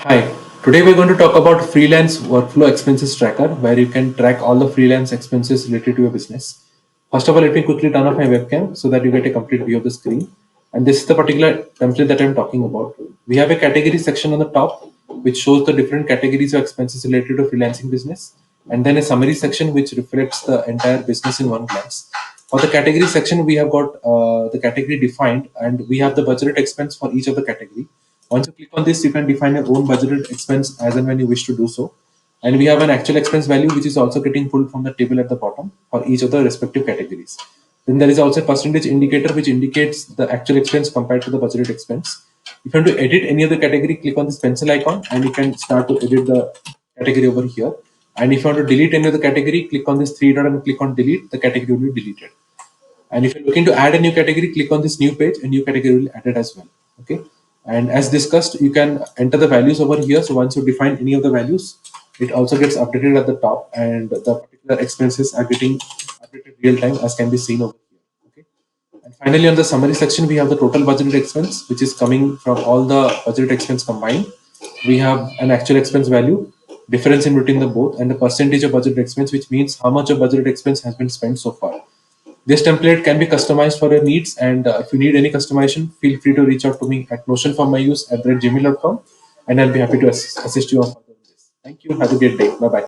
Hi, today we're going to talk about Freelance Workflow Expenses Tracker, where you can track all the freelance expenses related to your business. First of all, let me quickly turn off my webcam so that you get a complete view of the screen. And this is the particular template that I'm talking about. We have a category section on the top, which shows the different categories of expenses related to freelancing business, and then a summary section which reflects the entire business in one glance. For the category section, we have got the category defined, and we have the budgeted expense for each of the category. Once you click on this, you can define your own budgeted expense as and when you wish to do so. And we have an actual expense value, which is also getting pulled from the table at the bottom for each of the respective categories. Then there is also a percentage indicator, which indicates the actual expense compared to the budgeted expense. If you want to edit any of the category, click on this pencil icon and you can start to edit the category over here. And if you want to delete any of the category, click on this three dot and click on delete, the category will be deleted. And if you're looking to add a new category, click on this new page, a new category will be added as well. Okay. And as discussed, you can enter the values over here. So once you define any of the values, it also gets updated at the top, and the particular expenses are getting updated real time, as can be seen over here. Okay. And finally, on the summary section, we have the total budgeted expense, which is coming from all the budgeted expense combined. We have an actual expense value, difference in between the both, and the percentage of budgeted expense, which means how much of budgeted expense has been spent so far. This template can be customized for your needs, and if you need any customization, feel free to reach out to me at notionformyuse@gmail.com, and I'll be happy to assist you on this. Thank you. Have a great day. Bye bye.